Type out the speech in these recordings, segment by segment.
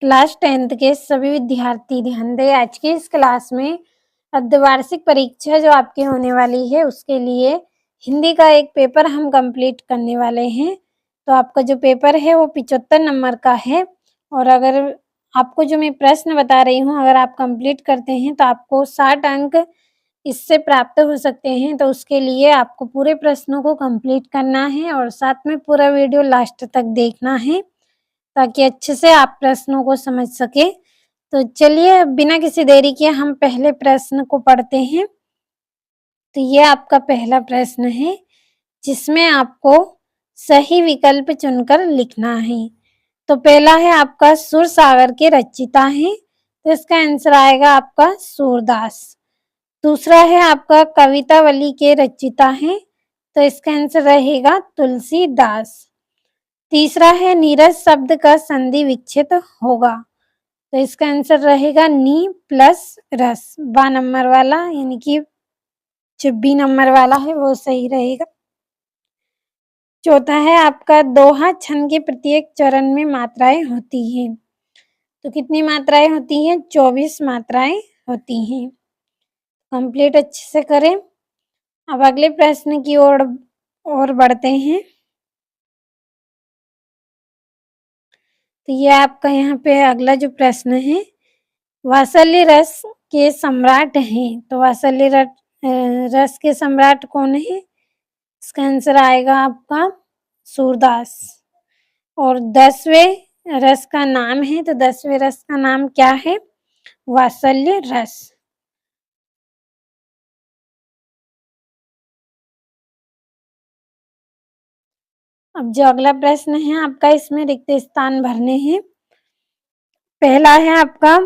Class 10th के सभी विद्यार्थी ध्यान दें। आज की इस क्लास में अर्धवार्षिक परीक्षा जो आपकी होने वाली है उसके लिए हिंदी का एक पेपर हम कंप्लीट करने वाले हैं। तो आपका जो पेपर है वो 75 नंबर का है और अगर आपको जो मैं प्रश्न बता रही हूँ अगर आप कंप्लीट करते हैं तो आपको 60 अंक इससे प्राप्त हो सकते हैं। तो उसके लिए आपको पूरे प्रश्नों को कंप्लीट करना है और साथ में पूरा वीडियो लास्ट तक देखना है ताकि अच्छे से आप प्रश्नों को समझ सके। तो चलिए बिना किसी देरी के हम पहले प्रश्न को पढ़ते हैं। तो ये आपका पहला प्रश्न है जिसमें आपको सही विकल्प चुनकर लिखना है। तो पहला है आपका सुरसागर के रचयिता हैं, तो इसका आंसर आएगा आपका सूरदास। दूसरा है आपका कवितावली के रचयिता हैं, तो इसका आंसर रहेगा तुलसीदास। तीसरा है नीरस शब्द का संधि विच्छेद होगा, तो इसका आंसर रहेगा नी प्लस रस। 12 नंबर वाला यानी कि जो बी नंबर वाला है वो सही रहेगा। चौथा है आपका दोहा छंद के प्रत्येक चरण में मात्राएं होती हैं, तो कितनी मात्राएं होती हैं? 24 मात्राएं होती हैं। कंप्लीट अच्छे से करें। अब अगले प्रश्न की ओर बढ़ते हैं। तो ये आपका यहाँ पे अगला जो प्रश्न है, वात्सल्य रस के सम्राट हैं, तो वात्सल्य रस के सम्राट कौन है? इसका आंसर आएगा आपका सूरदास। और 10वें रस का नाम है, तो 10वें रस का नाम क्या है? वात्सल्य रस। अब जो अगला प्रश्न है आपका, इसमें रिक्त स्थान भरने हैं। पहला है आपका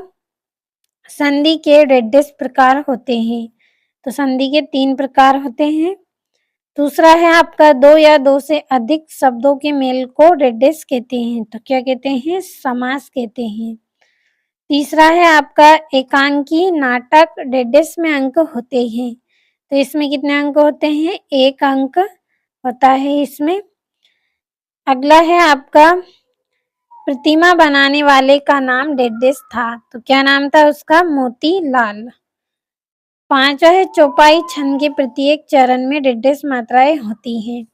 संधि के डेढ़ प्रकार होते हैं, तो संधि के 3 प्रकार होते हैं। दूसरा है आपका 2 या 2 से अधिक शब्दों के मेल को डेढ़ कहते हैं, तो क्या कहते हैं? समास कहते हैं। तीसरा है आपका एकांकी नाटक डेढ़ में अंक होते हैं, तो इसमें कितने अंक होते हैं? 1 अंक होता है इसमें। अगला है आपका प्रतिमा बनाने वाले का नाम डेढ़ था, तो क्या नाम था उसका? मोतीलाल। पांचवा है चौपाई छंद के प्रत्येक चरण में डेढ़ मात्राएं होती हैं,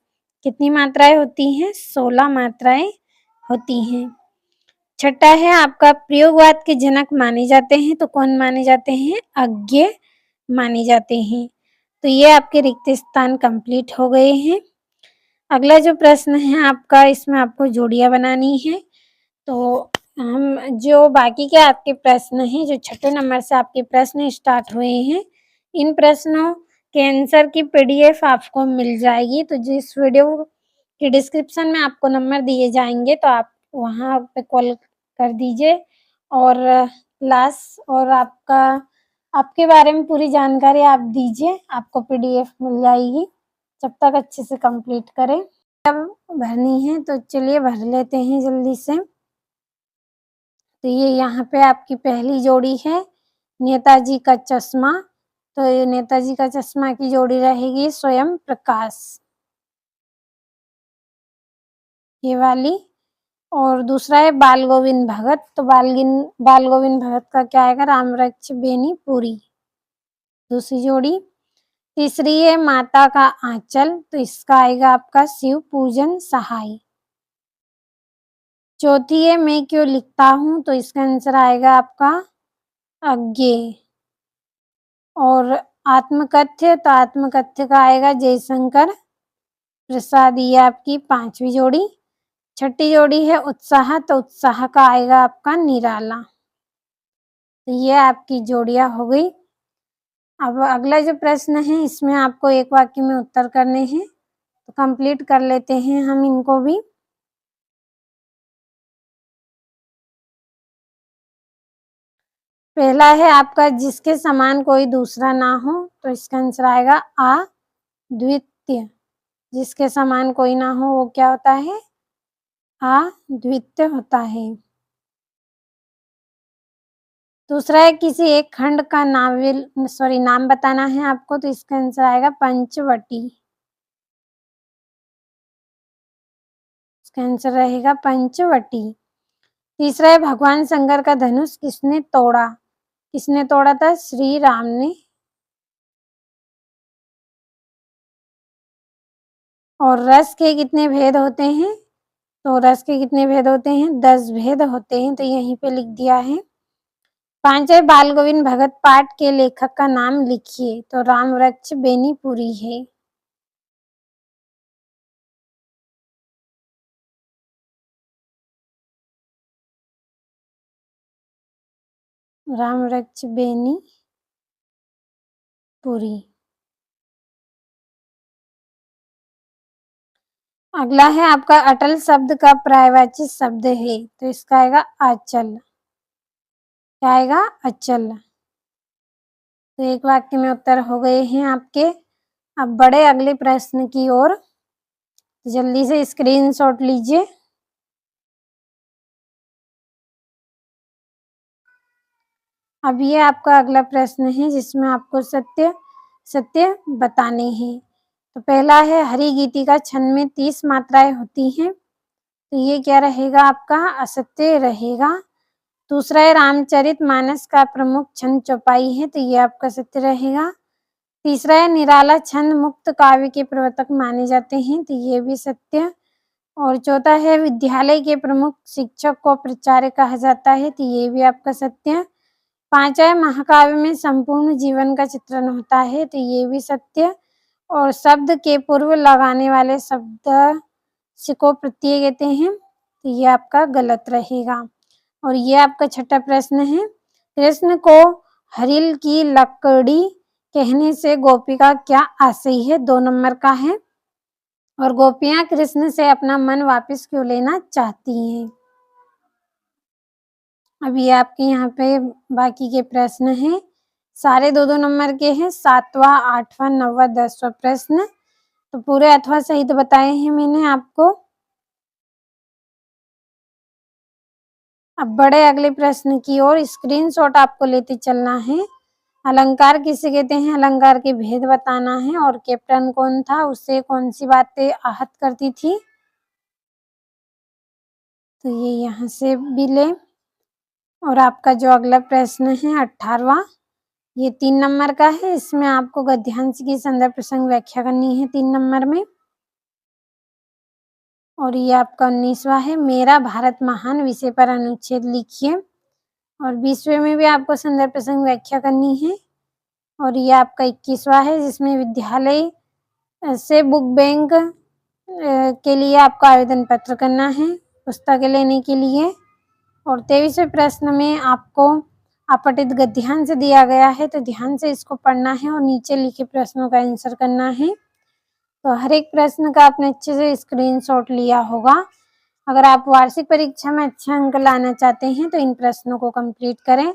कितनी मात्राएं होती हैं? 16 मात्राएं होती हैं। छठा है आपका प्रयोगवाद के जनक माने जाते हैं, तो कौन माने जाते हैं? अज्ञे माने जाते हैं। तो ये आपके रिक्त स्थान कंप्लीट हो गए हैं। अगला जो प्रश्न है आपका, इसमें आपको जोड़ियां बनानी है। तो हम जो बाकी के आपके प्रश्न हैं, जो 6ठे नंबर से आपके प्रश्न स्टार्ट हुए हैं, इन प्रश्नों के आंसर की पीडीएफ आपको मिल जाएगी। तो जिस वीडियो के डिस्क्रिप्शन में आपको नंबर दिए जाएंगे, तो आप वहाँ पे कॉल कर दीजिए और क्लास और आपके बारे में पूरी जानकारी आप दीजिए, आपको पीडीएफ मिल जाएगी। जब तक अच्छे से कंप्लीट करें। अब भरनी है तो चलिए भर लेते हैं जल्दी से। तो ये यहाँ पे आपकी पहली जोड़ी है नेताजी का चश्मा, तो ये नेताजी का चश्मा की जोड़ी रहेगी स्वयं प्रकाश, ये वाली। और दूसरा है बाल गोविंद भगत, तो बाल गोविंद भगत का क्या आएगा? रामरक्ष बेनी पुरी, दूसरी जोड़ी। तीसरी है माता का आंचल, तो इसका आएगा आपका शिव पूजन सहाय। चौथी है मैं क्यों लिखता हूँ, तो इसका आंसर आएगा आपका अज्ञेय। और आत्मकथ्य, तो आत्मकथ्य का आएगा जयशंकर प्रसाद, ये आपकी 5वीं जोड़ी। छठी जोड़ी है उत्साह, तो उत्साह का आएगा आपका निराला। तो ये आपकी जोड़ियां हो गई। अब अगला जो प्रश्न है इसमें आपको एक वाक्य में उत्तर करने हैं, तो कंप्लीट कर लेते हैं हम इनको भी। पहला है आपका जिसके समान कोई दूसरा ना हो, तो इसका आंसर आएगा अद्वितीय। जिसके समान कोई ना हो वो क्या होता है? अद्वितीय होता है। दूसरा है किसी एक खंड का नाम बताना है आपको, तो इसका आंसर आएगा पंचवटी, इसका आंसर रहेगा पंचवटी। तीसरा है भगवान शंकर का धनुष किसने तोड़ा? किसने तोड़ा था? श्री राम ने। और रस के कितने भेद होते हैं? तो रस के कितने भेद होते हैं? 10 भेद होते हैं, तो यहीं पे लिख दिया है। 5 है बाल गोविंद भगत पाठ के लेखक का नाम लिखिए। तो राम वृक्ष बेनीपुरी है। राम वृक्ष बेनीपुरी। अगला है आपका अटल शब्द का पर्यायवाची शब्द है, तो इसका आएगा अचल। क्या आएगा? अचल। तो एक वाक्य में उत्तर हो गए हैं आपके। अब बढ़े अगले प्रश्न की ओर। जल्दी से स्क्रीनशॉट लीजिए। अब ये आपका अगला प्रश्न है जिसमें आपको सत्य सत्य बताने हैं। तो पहला है हरि गीतिका छंद में 30 मात्राएं होती हैं, तो ये क्या रहेगा आपका? असत्य रहेगा। दूसरा है रामचरित मानस का प्रमुख छंद चौपाई है, तो ये आपका सत्य रहेगा। तीसरा है निराला छंद मुक्त काव्य के प्रवर्तक माने जाते हैं, तो ये भी सत्य। और चौथा है विद्यालय के प्रमुख शिक्षक को प्राचार्य कहा जाता है, तो ये भी आपका सत्य। पांचवा है महाकाव्य में संपूर्ण जीवन का चित्रण होता है, तो ये भी सत्य। और शब्द के पूर्व लगाने वाले शब्द को प्रत्यय कहते हैं, तो ये आपका गलत रहेगा। और ये आपका छठा प्रश्न है कृष्ण को हरिल की लकड़ी कहने से गोपी का क्या आशय है? 2 नंबर का है। और गोपियां कृष्ण से अपना मन वापस क्यों लेना चाहती हैं? अब ये आपके यहाँ पे बाकी के प्रश्न हैं, सारे 2-2 नंबर के हैं। 7वां, 8वां, 9वां, 10वां प्रश्न तो पूरे अथवा सहित बताए हैं मैंने आपको। अब बढ़े अगले प्रश्न की ओर। स्क्रीनशॉट आपको लेते चलना है। अलंकार किसे कहते हैं? अलंकार के भेद बताना है। और कैप्टन कौन था? उससे कौन सी बातें आहत करती थी? तो ये यहाँ से भी ले। और आपका जो अगला प्रश्न है 18वां, ये 3 नंबर का है। इसमें आपको गद्यांश की संदर्भ प्रसंग व्याख्या करनी है 3 नंबर में। और ये आपका 19वां है मेरा भारत महान विषय पर अनुच्छेद लिखिए। और 20वें में भी आपको संदर्भ प्रसंग व्याख्या करनी है। और ये आपका 21वां है जिसमें विद्यालय से बुक बैंक के लिए आपको आवेदन पत्र करना है पुस्तकें लेने के लिए। और 23वें प्रश्न में आपको अपठित गद्यांश दिया गया है, तो ध्यान से इसको पढ़ना है और नीचे लिखे प्रश्नों का आंसर करना है। तो हर एक प्रश्न का आपने अच्छे से स्क्रीनशॉट लिया होगा। अगर आप वार्षिक परीक्षा में अच्छे अंक लाना चाहते हैं तो इन प्रश्नों को कंप्लीट करें